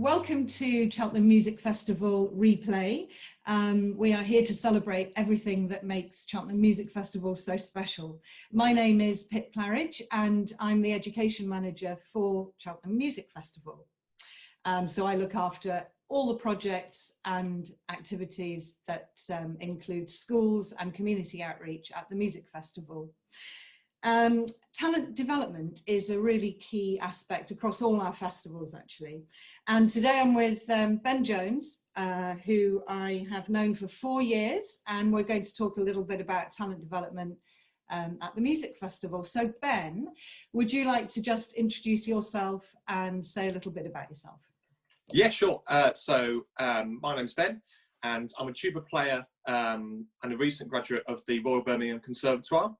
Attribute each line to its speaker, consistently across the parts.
Speaker 1: Welcome to Cheltenham Music Festival Replay. We are here to celebrate everything that makes Cheltenham Music Festival so special. My name is Pip Claridge and I'm the Education Manager for Cheltenham Music Festival. So I look after all the projects and activities that include schools and community outreach at the Music Festival. Talent development is a really key aspect across all our festivals actually, and today I'm with Ben Jones, who I have known for 4 years, and we're going to talk a little bit about talent development at the Music Festival. So Ben, would you like to just introduce yourself and say a little bit about yourself?
Speaker 2: Yeah, sure. My name's Ben and I'm a tuba player and a recent graduate of the Royal Birmingham Conservatoire.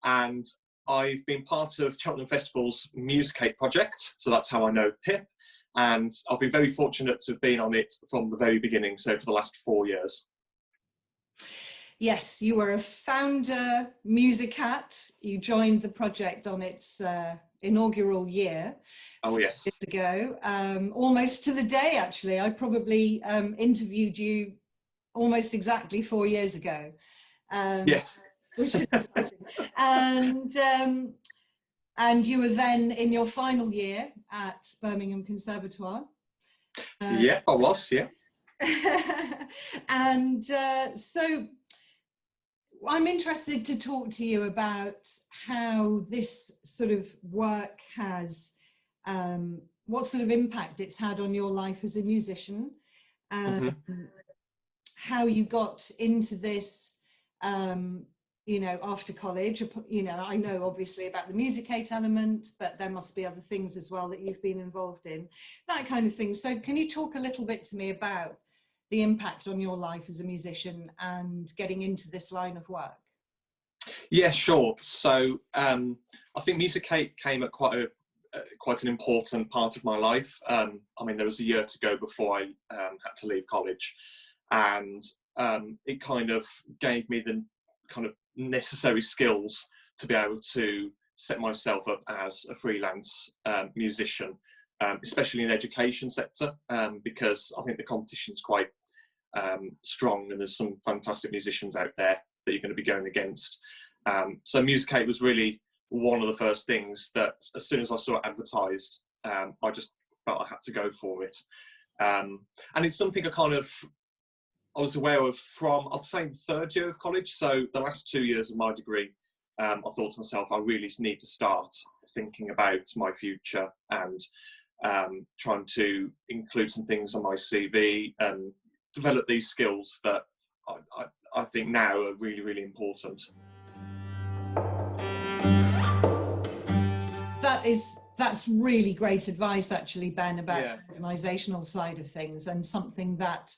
Speaker 2: And I've been part of Cheltenham Festival's Musicate project, so that's how I know Pip, and I've been very fortunate to have been on it from the very beginning, so for the last 4 years.
Speaker 1: Yes, you were a founder Musicate. You joined the project on its inaugural year.
Speaker 2: Oh yes.
Speaker 1: Years ago, almost to the day actually. I probably interviewed you almost exactly 4 years ago.
Speaker 2: Yes.
Speaker 1: Which is exciting. And you were then in your final year at Birmingham Conservatoire.
Speaker 2: Yeah, I was, yeah.
Speaker 1: And so I'm interested to talk to you about how this sort of work has, what sort of impact it's had on your life as a musician, how you got into this, you know, after college. You know, I know obviously about the Musicate element, but there must be other things as well that you've been involved in, that kind of thing. So can you talk a little bit to me about the impact on your life as a musician and getting into this line of work?
Speaker 2: Yeah, sure. So I think Musicate came at quite an important part of my life. I mean, there was a year to go before I had to leave college, and it kind of gave me the kind of necessary skills to be able to set myself up as a freelance musician, especially in the education sector, because I think the competition's quite strong and there's some fantastic musicians out there that you're going to be going against. So Musicate was really one of the first things that, as soon as I saw it advertised, I just felt I had to go for it. And it's something I was aware of from, I'd say, the third year of college. So the last 2 years of my degree, I thought to myself, I really need to start thinking about my future and trying to include some things on my CV and develop these skills that I think now are really, really important.
Speaker 1: That's really great advice actually, Ben, about the organisational side of things, and something that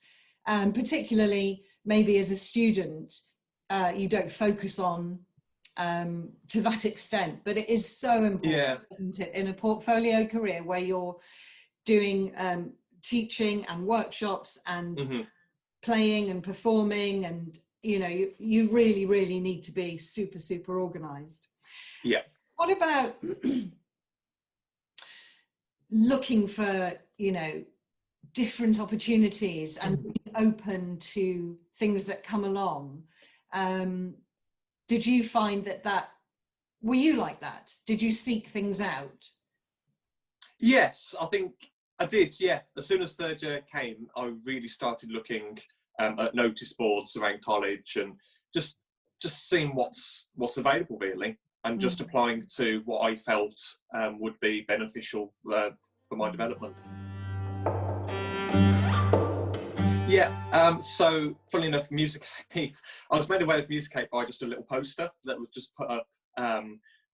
Speaker 1: particularly maybe as a student you don't focus on to that extent, but it is so important, isn't it, in a portfolio career where you're doing teaching and workshops and playing and performing, and you know, you really need to be super organised.
Speaker 2: Yeah.
Speaker 1: What about looking for, you know, different opportunities and being open to things that come along? Did you find that were you like that? Did you seek things out?
Speaker 2: Yes, I think I did. Yeah, as soon as third year came, I really started looking at notice boards around college and just seeing what's available really, and just applying to what I felt would be beneficial for my development. Yeah, so funnily enough, Musicate, I was made aware of Musicate by just a little poster that was just put up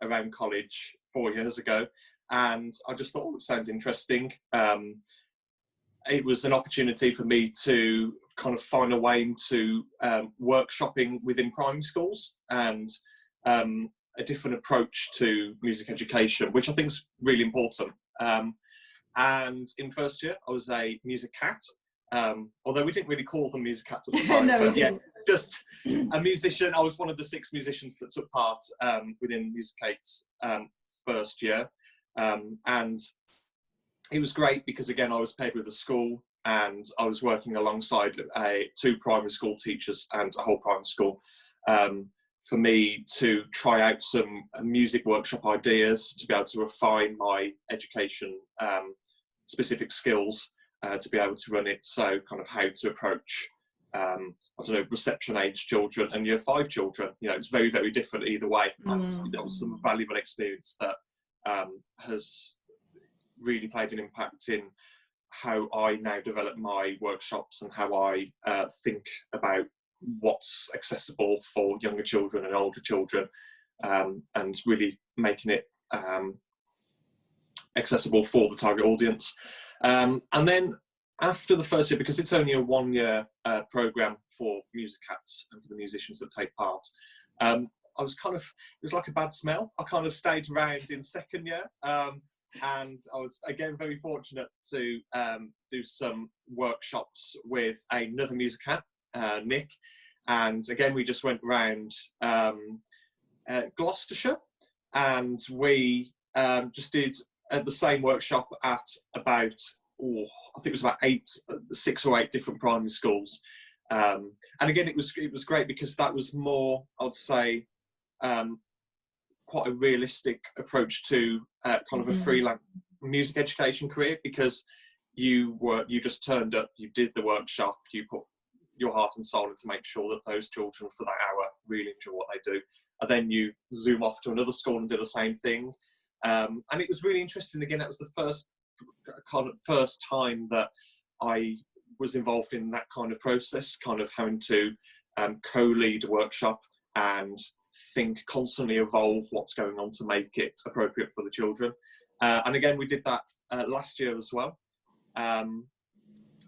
Speaker 2: around college 4 years ago, and I just thought, oh, it sounds interesting. It was an opportunity for me to kind of find a way into workshopping within primary schools and a different approach to music education, which I think is really important. And in first year, I was a Musicate. Although we didn't really call them Musicats at the time,
Speaker 1: no,
Speaker 2: but yeah, just a musician. I was one of the 6 musicians that took part within Musicate's first year, and it was great because, again, I was paired with a school and I was working alongside two primary school teachers and a whole primary school, for me to try out some music workshop ideas, to be able to refine my education specific skills, to be able to run it. So kind of how to approach, I don't know, reception age children and year 5 children. You know, it's very, very different either way. And that was some valuable experience that has really played an impact in how I now develop my workshops and how I think about what's accessible for younger children and older children, and really making it accessible for the target audience. And then after the first year, because it's only a 1-year programme for Musicats and for the musicians that take part, I was kind of, it was like a bad smell. I kind of stayed around in second year, and I was, again, very fortunate to do some workshops with another Musicat, Nick, and again, we just went around Gloucestershire, and we just did the same workshop at about, I think it was about 6 or 8 different primary schools. And again, it was great because that was more, I'd say, quite a realistic approach to kind of a freelance music education career, because you just turned up, you did the workshop, you put your heart and soul into make sure that those children for that hour really enjoy what they do, and then you zoom off to another school and do the same thing. And it was really interesting. Again, that was the first time that I was involved in that kind of process, kind of having to co-lead a workshop and constantly evolve what's going on to make it appropriate for the children. And again, we did that last year as well.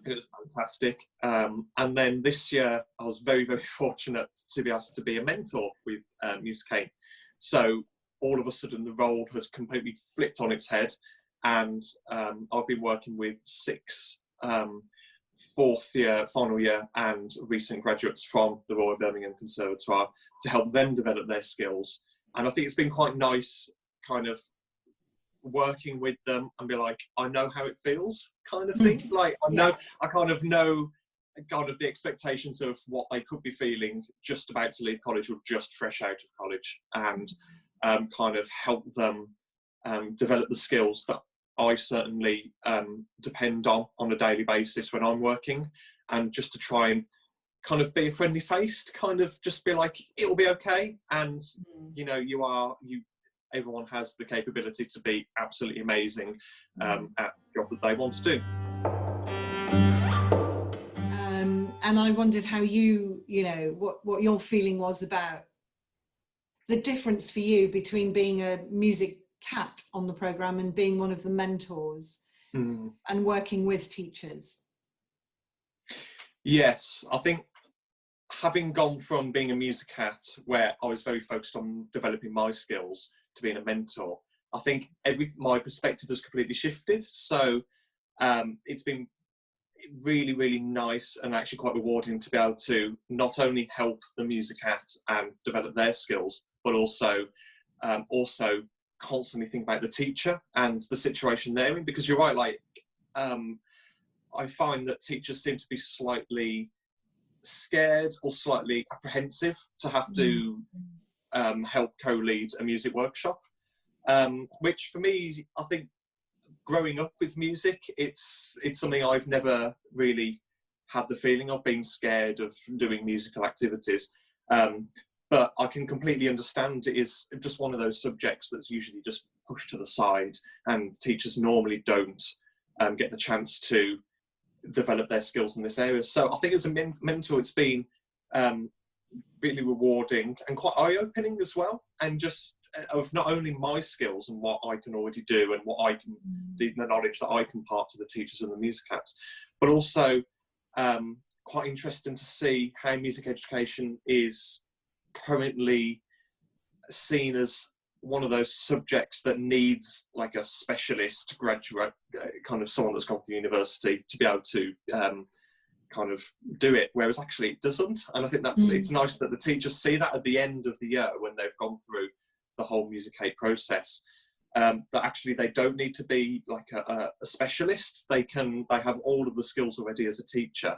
Speaker 2: It was fantastic. And then this year, I was very, very fortunate to be asked to be a mentor with Musicate. So all of a sudden, the role has completely flipped on its head. And I've been working with 6 fourth year, final year, and recent graduates from the Royal Birmingham Conservatoire to help them develop their skills. And I think it's been quite nice kind of working with them and be like, I know how it feels, kind of thing. Like, I kind of know kind of the expectations of what they could be feeling just about to leave college or just fresh out of college, and kind of help them develop the skills that I certainly depend on a daily basis when I'm working, and just to try and kind of be a friendly face, to kind of just be like, it'll be okay, and you know, everyone has the capability to be absolutely amazing at the job that they want to do.
Speaker 1: And I wondered how you know, what your feeling was about the difference for you between being a music cat on the programme and being one of the mentors and working with teachers.
Speaker 2: Yes, I think having gone from being a Musicat, where I was very focused on developing my skills, to being a mentor, I think my perspective has completely shifted. So it's been really, really nice and actually quite rewarding to be able to not only help the Musicat and develop their skills, but also constantly think about the teacher and the situation they're in. Because you're right, like I find that teachers seem to be slightly scared or slightly apprehensive to have to help co-lead a music workshop, which for me, I think growing up with music, it's something I've never really had the feeling of being scared of doing musical activities. But I can completely understand it is just one of those subjects that's usually just pushed to the side, and teachers normally don't get the chance to develop their skills in this area. So I think as a mentor, it's been really rewarding and quite eye-opening as well, and just of not only my skills and what I can already do and what I can, the knowledge that I can impart to the teachers and the Musicats, but also quite interesting to see how music education is currently seen as one of those subjects that needs like a specialist graduate, kind of someone that's gone to university to be able to kind of do it, whereas actually it doesn't. And I think that's it's nice that the teachers see that at the end of the year when they've gone through the whole Musicate process, that actually they don't need to be like a specialist. They have all of the skills already as a teacher,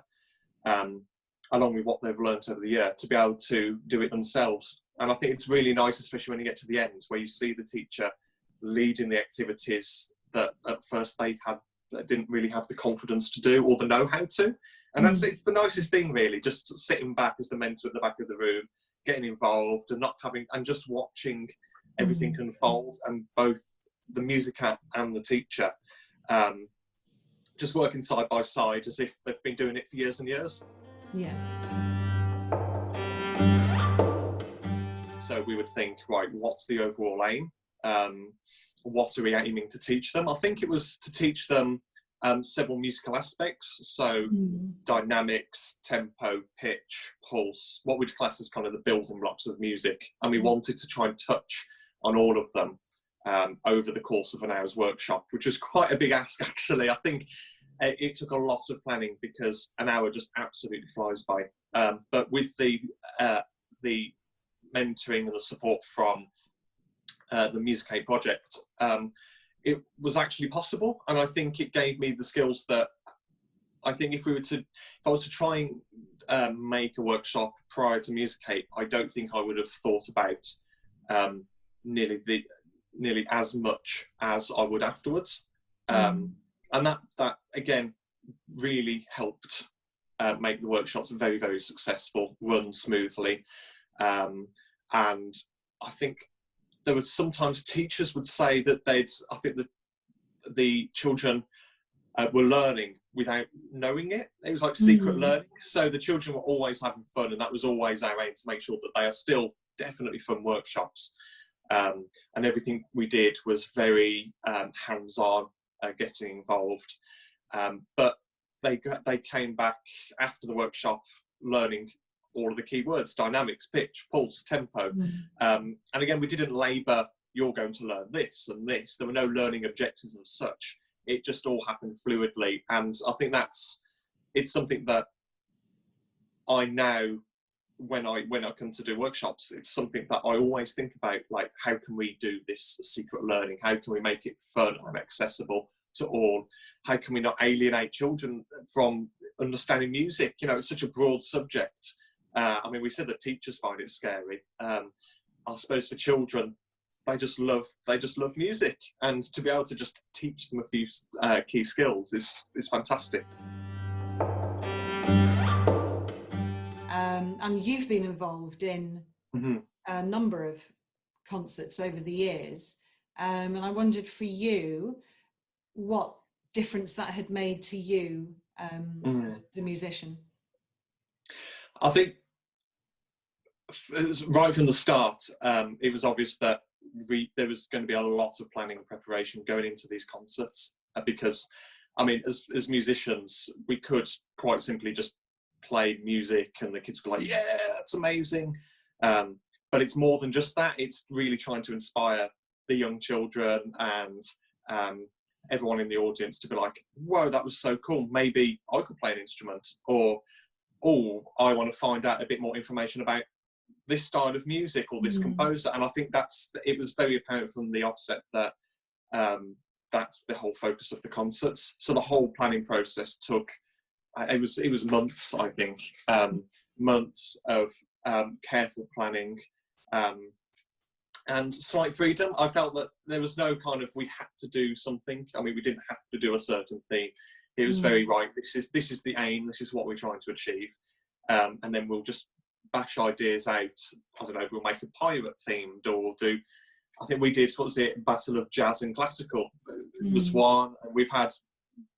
Speaker 2: along with what they've learned over the year, to be able to do it themselves. And I think it's really nice, especially when you get to the end, where you see the teacher leading the activities that at first they didn't really have the confidence to do or the know-how to. And it's the nicest thing, really, just sitting back as the mentor at the back of the room, getting involved and just watching everything unfold, and both the Musicate and the teacher just working side by side as if they've been doing it for years and years.
Speaker 1: Yeah.
Speaker 2: So we would think, right, what's the overall aim? What are we aiming to teach them? I think it was to teach them several musical aspects, so dynamics, tempo, pitch, pulse, what we'd class as kind of the building blocks of music, and we wanted to try and touch on all of them over the course of an hour's workshop, which was quite a big ask, actually. I think it took a lot of planning, because an hour just absolutely flies by, but with the mentoring and the support from the Musicate project, it was actually possible. And I think it gave me the skills that I think if I was to try and make a workshop prior to Musicate, I don't think I would have thought about nearly as much as I would afterwards. And that again really helped make the workshops very, very successful, run smoothly. And I think there was sometimes teachers would say that I think that the children were learning without knowing it. It was like secret learning. So the children were always having fun, and that was always our aim, to make sure that they are still definitely fun workshops. And everything we did was very hands-on, getting involved. But they came back after the workshop learning all of the key words: dynamics, pitch, pulse, tempo. And again, we didn't labour, you're going to learn this and this. There were no learning objectives and such. It just all happened fluidly. And I think it's something that I now, when I come to do workshops, it's something that I always think about, like, how can we do this secret learning? How can we make it fun and accessible to all? How can we not alienate children from understanding music? You know, it's such a broad subject. I mean, we said that teachers find it scary. I suppose for children, they just love music, and to be able to just teach them a few key skills is fantastic.
Speaker 1: And you've been involved in a number of concerts over the years, and I wondered for you what difference that had made to you as a musician.
Speaker 2: I think right from the start, it was obvious that there was going to be a lot of planning and preparation going into these concerts, because, I mean, as musicians, we could quite simply just play music and the kids were like, yeah, that's amazing. But it's more than just that. It's really trying to inspire the young children and everyone in the audience to be like, whoa, that was so cool. Maybe I could play an instrument, or, oh, I want to find out a bit more information about this style of music or this composer. And I think it was very apparent from the offset that that's the whole focus of the concerts. So the whole planning process took, it was months, I think, months of careful planning and slight freedom. I felt that there was no kind of, we had to do something. I mean, we didn't have to do a certain thing. It was very right. This is the aim. This is what we're trying to achieve. And then we'll just bash ideas out. I don't know, we'll make a pirate themed, or do, I think we did, what was it, Battle of Jazz and Classical was one. And we've had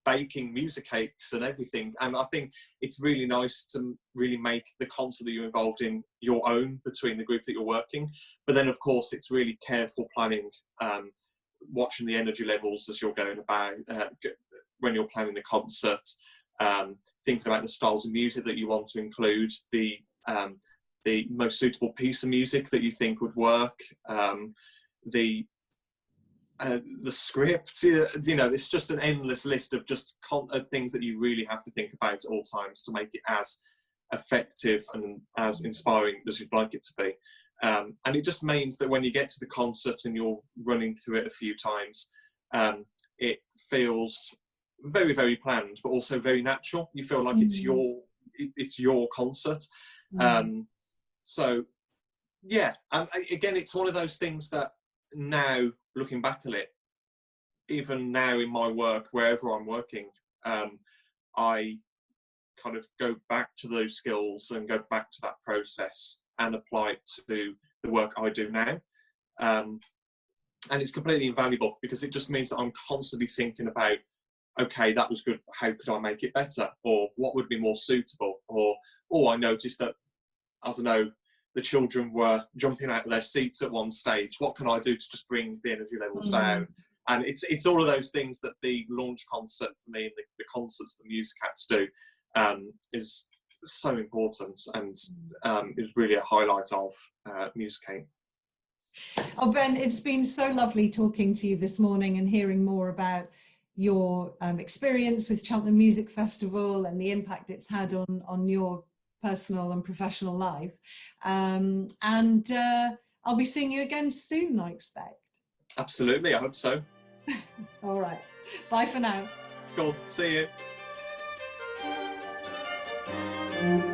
Speaker 2: baking music cakes and everything. And I think it's really nice to really make the concert that you're involved in your own between the group that you're working. But then, of course, it's really careful planning, watching the energy levels as you're going about, when you're planning the concert, thinking about the styles of music that you want to include, the most suitable piece of music that you think would work, the script, you know, it's just an endless list of just things that you really have to think about at all times to make it as effective and as inspiring as you'd like it to be. And it just means that when you get to the concert and you're running through it a few times, it feels very, very planned, but also very natural. You feel like it's your concert. So yeah, and again, it's one of those things that now, looking back at it, even now in my work, wherever I'm working, I kind of go back to those skills and go back to that process and apply it to the work I do now. And it's completely invaluable because it just means that I'm constantly thinking about, okay, that was good, how could I make it better? Or what would be more suitable? Or, oh, I noticed that, I don't know, the children were jumping out of their seats at one stage. What can I do to just bring the energy levels down? And it's all of those things that the launch concert for me, and the concerts that Musicats do, is so important, and is really a highlight of Musicate.
Speaker 1: Oh, Ben, it's been so lovely talking to you this morning and hearing more about your experience with Cheltenham Music Festival and the impact it's had on your personal and professional life. And I'll be seeing you again soon, I expect.
Speaker 2: Absolutely, I hope so.
Speaker 1: All right. Bye for now.
Speaker 2: Cool. See you.